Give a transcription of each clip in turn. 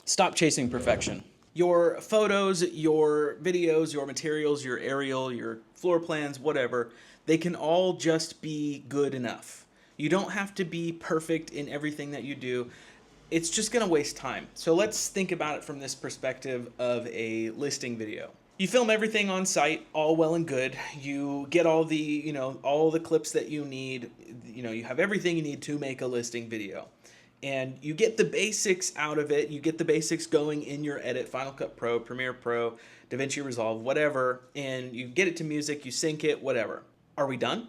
Stop chasing perfection. Your photos, your videos, your materials, your aerial, your floor plans, whatever, they can all just be good enough. You don't have to be perfect in everything that you do. It's just going to waste time. So let's think about it from this perspective of a listing video. You film everything on site, all well and good. You get all the, all the clips that you need. You have everything you need to make a listing video. And you get the basics out of it. You get the basics going in your edit, Final Cut Pro, Premiere Pro, DaVinci Resolve, whatever, and you get it to music, you sync it, whatever. Are we done?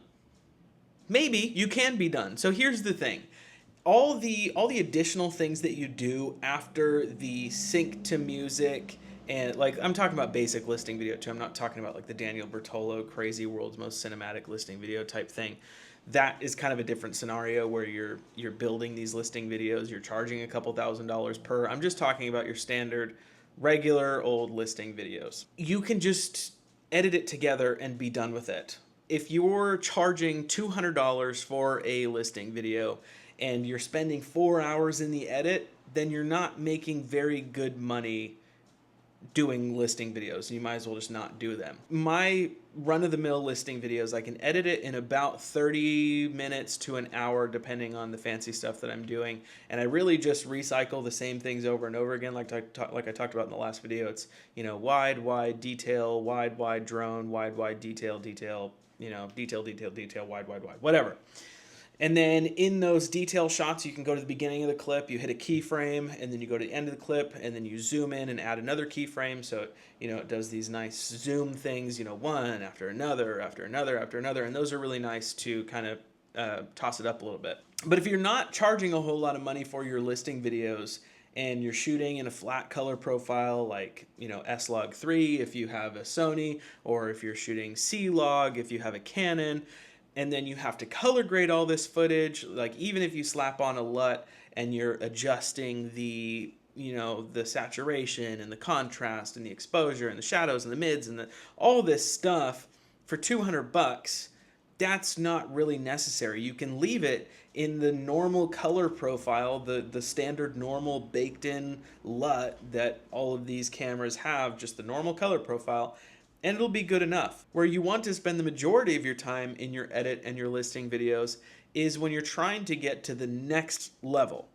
Maybe you can be done. So here's the thing. All the additional things that you do after the sync to music, and like I'm talking about basic listing video too. I'm not talking about like the Daniel Bertolo crazy world's most cinematic listing video type thing. That is kind of a different scenario where you're building these listing videos, you're charging a couple $1,000s per. I'm just talking about your standard regular old listing videos. You can just edit it together and be done with it. If you're charging $200 for a listing video and you're spending 4 hours in the edit, then you're not making very good money doing listing videos. You might as well just not do them. My run-of-the-mill listing videos, I can edit it in about 30 minutes to an hour depending on the fancy stuff that I'm doing, and I really just recycle the same things over and over again like I talked about in the last video. It's wide detail, wide drone, wide detail, detail, detail, wide whatever. And then in those detail shots, you can go to the beginning of the clip, you hit a keyframe, and then you go to the end of the clip, and then you zoom in and add another keyframe. So, it does these nice zoom things, one after another, and those are really nice to kind of toss it up a little bit. But if you're not charging a whole lot of money for your listing videos, and you're shooting in a flat color profile like, S-Log3 if you have a Sony, or if you're shooting C-Log if you have a Canon, and then you have to color grade all this footage, like even if you slap on a LUT and you're adjusting the the saturation and the contrast and the exposure and the shadows and the mids and all this stuff for $200, that's not really necessary. You can leave it in the normal color profile, the standard normal baked in LUT that all of these cameras have, just the normal color profile, and it'll be good enough. Where you want to spend the majority of your time in your edit and your listing videos is when you're trying to get to the next level.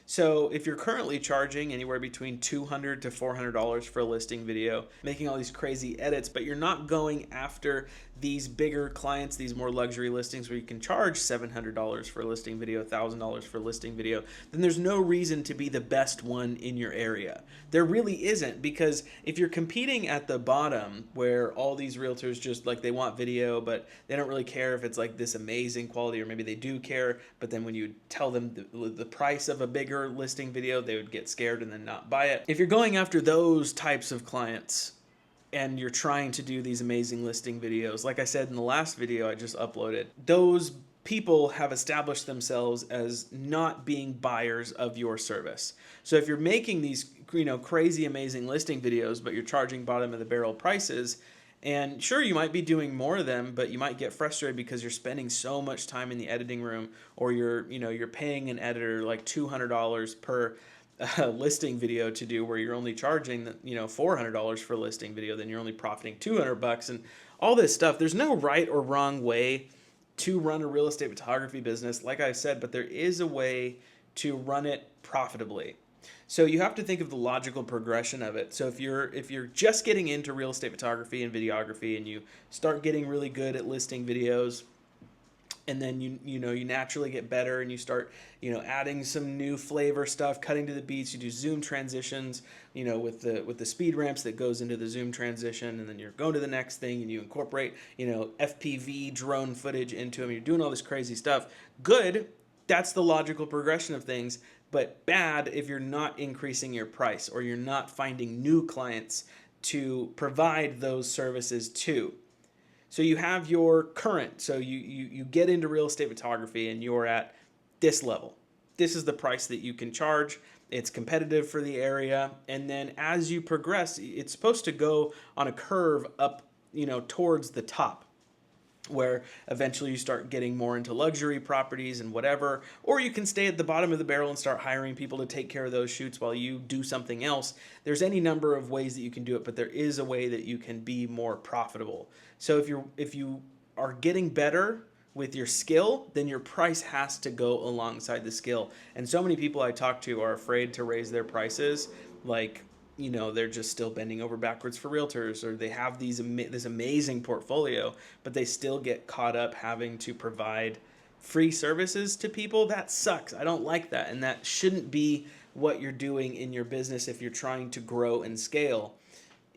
So if you're currently charging anywhere between $200 to $400 for a listing video, making all these crazy edits, but you're not going after these bigger clients, these more luxury listings where you can charge $700 for a listing video, $1,000 for a listing video, then there's no reason to be the best one in your area. There really isn't, because if you're competing at the bottom where all these realtors just like they want video, but they don't really care if it's like this amazing quality, or maybe they do care, but then when you tell them the price of a bigger listing video, they would get scared and then not buy it. If you're going after those types of clients and you're trying to do these amazing listing videos, like I said in the last video I just uploaded, those people have established themselves as not being buyers of your service. So if you're making these crazy amazing listing videos but you're charging bottom of the barrel prices, and sure, you might be doing more of them, but you might get frustrated because you're spending so much time in the editing room, or you're paying an editor like $200 per listing video to do, where you're only charging $400 for a listing video, then you're only profiting $200 and all this stuff. There's no right or wrong way to run a real estate photography business, like I said, but there is a way to run it profitably. So you have to think of the logical progression of it. So if you're just getting into real estate photography and videography, and you start getting really good at listing videos, and then you naturally get better, and you start adding some new flavor stuff, cutting to the beats. You do zoom transitions, with the speed ramps that goes into the zoom transition, and then you're going to the next thing, and you incorporate FPV drone footage into them. You're doing all this crazy stuff. Good, that's the logical progression of things. But bad if you're not increasing your price, or you're not finding new clients to provide those services to. So you have your current, so you get into real estate photography and you're at this level. This is the price that you can charge. It's competitive for the area. And then as you progress, it's supposed to go on a curve up, towards the top. where eventually you start getting more into luxury properties and whatever, or you can stay at the bottom of the barrel and start hiring people to take care of those shoots while you do something else. There's any number of ways that you can do it, but there is a way that you can be more profitable. So if you are getting better with your skill, then your price has to go alongside the skill. And so many people I talk to are afraid to raise their prices, like, they're just still bending over backwards for realtors, or they have this amazing portfolio, but they still get caught up having to provide free services to people. That sucks. I don't like that, and that shouldn't be what you're doing in your business if you're trying to grow and scale.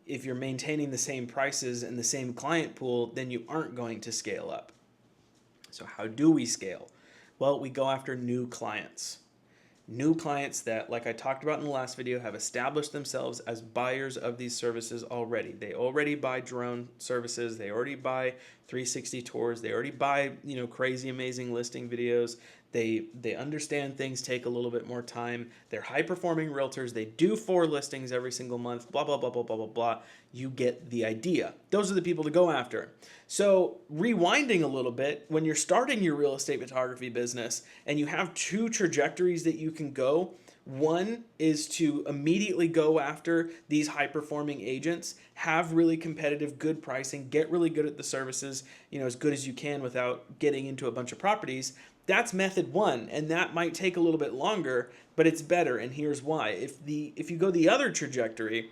If you're maintaining the same prices and the same client pool, then you aren't going to scale up. So how do we scale? Well, we go after new clients. New clients that, like I talked about in the last video, have established themselves as buyers of these services already. They already buy drone services. They already buy 360 tours. They already buy, crazy, amazing listing videos. They understand things take a little bit more time. They're high-performing realtors. They do 4 listings every single month, blah, blah, blah, blah, blah, blah, blah. You get the idea. Those are the people to go after. So rewinding a little bit, when you're starting your real estate photography business and you have 2 trajectories that you can go, one is to immediately go after these high-performing agents, have really competitive, good pricing, get really good at the services, as good as you can without getting into a bunch of properties. That's method 1, and that might take a little bit longer, but it's better, and here's why. If you go the other trajectory,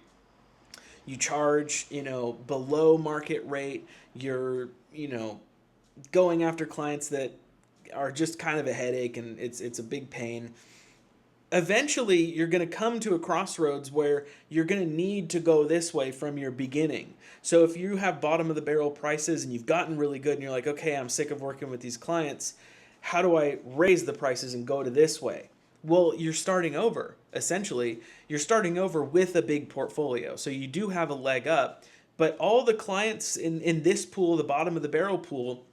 you charge, below market rate, you're, going after clients that are just kind of a headache, and it's a big pain. Eventually, you're going to come to a crossroads where you're going to need to go this way from your beginning. So if you have bottom of the barrel prices and you've gotten really good and you're like, okay, I'm sick of working with these clients, how do I raise the prices and go to this way? Well, you're starting over. Essentially, you're starting over with a big portfolio. So you do have a leg up, but all the clients in this pool, the bottom of the barrel pool,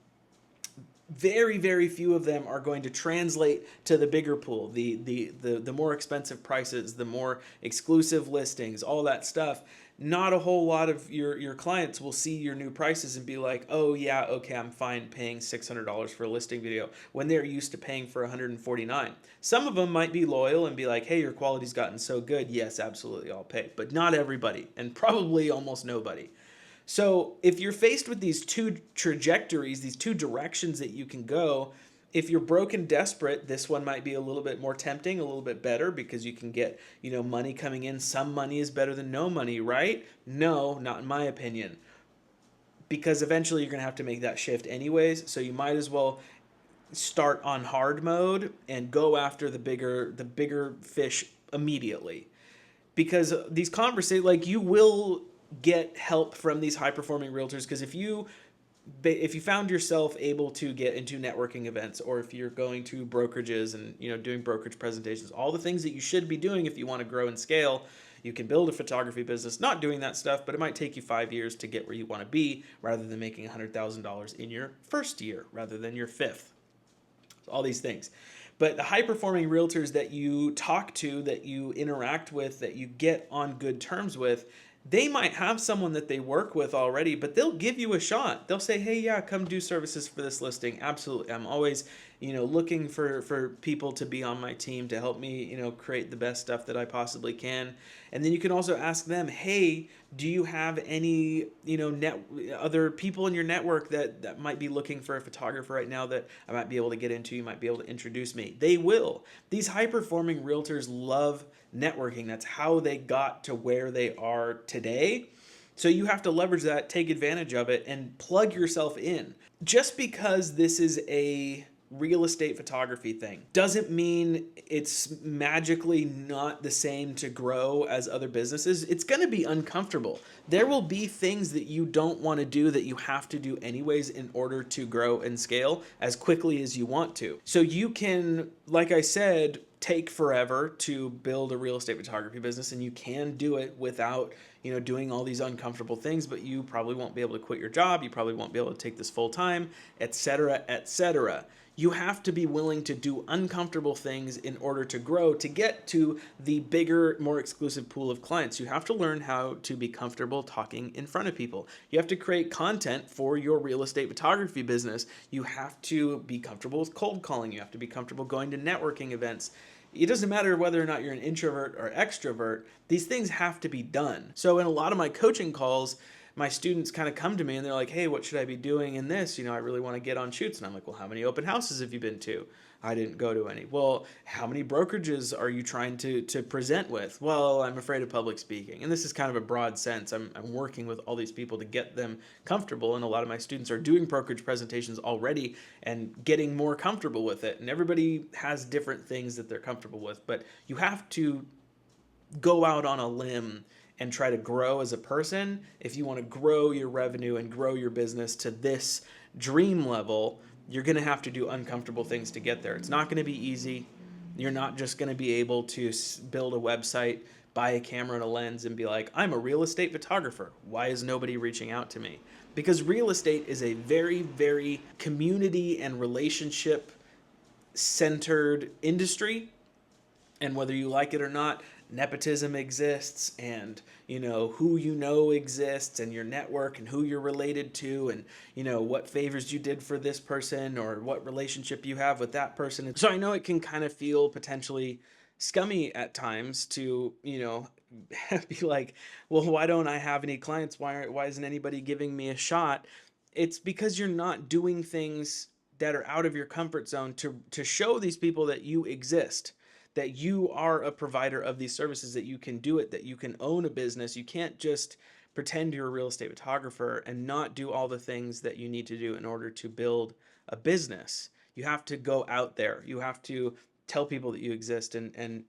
very, very few of them are going to translate to the bigger pool, the more expensive prices, the more exclusive listings, all that stuff. Not a whole lot of your clients will see your new prices and be like, oh yeah, okay, I'm fine paying $600 for a listing video when they're used to paying for $149. Some of them might be loyal and be like, hey, your quality's gotten so good, yes, absolutely, I'll pay. But not everybody, and probably almost nobody. So if you're faced with these 2 trajectories, these 2 directions that you can go, if you're broke and desperate, this one might be a little bit more tempting, a little bit better, because you can get, money coming in. Some money is better than no money, right? No, not in my opinion. Because eventually you're going to have to make that shift anyways, so you might as well start on hard mode and go after the bigger fish immediately. Because these conversations, like, you will get help from these high-performing realtors, because if you found yourself able to get into networking events, or if you're going to brokerages and doing brokerage presentations, all the things that you should be doing if you want to grow and scale, you can build a photography business not doing that stuff, but it might take you 5 years to get where you want to be, rather than making $100,000 in your first year rather than your 5th. So all these things. But the high-performing realtors that you talk to, that you interact with, that you get on good terms with, they might have someone that they work with already, but they'll give you a shot. They'll say, hey, yeah, come do services for this listing. Absolutely. I'm always, looking for people to be on my team to help me, create the best stuff that I possibly can. And then you can also ask them, hey, do you have any, other people in your network that might be looking for a photographer right now that I might be able to get into? You might be able to introduce me. They will. These high-performing realtors love networking. That's how they got to where they are today. So you have to leverage that, take advantage of it, and plug yourself in. Just because this is a real estate photography thing doesn't mean it's magically not the same to grow as other businesses. It's going to be uncomfortable. There will be things that you don't want to do that you have to do anyways in order to grow and scale as quickly as you want to. So you can, like I said, take forever to build a real estate photography business, and you can do it without doing all these uncomfortable things, but you probably won't be able to quit your job. You probably won't be able to take this full time, etc., etc. You have to be willing to do uncomfortable things in order to grow, to get to the bigger, more exclusive pool of clients. You have to learn how to be comfortable talking in front of people. You have to create content for your real estate photography business. You have to be comfortable with cold calling. You have to be comfortable going to networking events. It doesn't matter whether or not you're an introvert or extrovert, these things have to be done. So in a lot of my coaching calls, my students kind of come to me and they're like, hey, what should I be doing in this? I really want to get on shoots. And I'm like, well, how many open houses have you been to? I didn't go to any. Well, how many brokerages are you trying to present with? Well, I'm afraid of public speaking. And this is kind of a broad sense. I'm working with all these people to get them comfortable. And a lot of my students are doing brokerage presentations already and getting more comfortable with it. And everybody has different things that they're comfortable with. But you have to go out on a limb and try to grow as a person. If you want to grow your revenue and grow your business to this dream level, you're going to have to do uncomfortable things to get there. It's not going to be easy. You're not just going to be able to build a website, buy a camera and a lens, and be like, I'm a real estate photographer. Why is nobody reaching out to me? Because real estate is a very, very community and relationship centered industry. And whether you like it or not, nepotism exists, and who exists, and your network and who you're related to, and what favors you did for this person or what relationship you have with that person. So I know it can kind of feel potentially scummy at times to be like, well, why don't I have any clients? Why isn't anybody giving me a shot? It's because you're not doing things that are out of your comfort zone to show these people that you exist, that you are a provider of these services, that you can do it, that you can own a business. You can't just pretend you're a real estate photographer and not do all the things that you need to do in order to build a business. You have to go out there. You have to tell people that you exist, and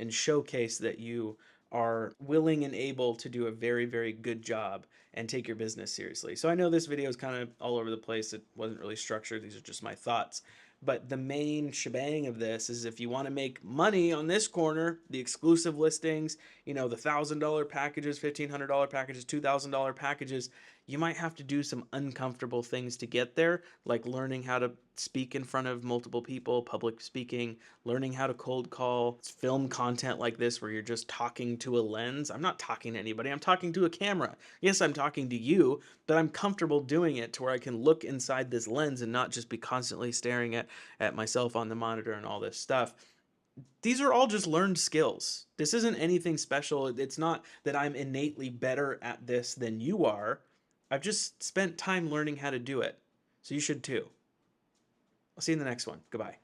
showcase that you are willing and able to do a very, very good job and take your business seriously. So I know this video is kind of all over the place. It wasn't really structured. These are just my thoughts. But the main shebang of this is, if you want to make money on this corner, the exclusive listings, the $1,000 packages, $1,500 packages, $2,000 packages, you might have to do some uncomfortable things to get there, like learning how to speak in front of multiple people, public speaking, learning how to cold call, film content like this where you're just talking to a lens. I'm not talking to anybody, I'm talking to a camera. Yes, I'm talking to you, but I'm comfortable doing it to where I can look inside this lens and not just be constantly staring at myself on the monitor and all this stuff. These are all just learned skills. This isn't anything special. It's not that I'm innately better at this than you are. I've just spent time learning how to do it. So you should too. I'll see you in the next one. Goodbye.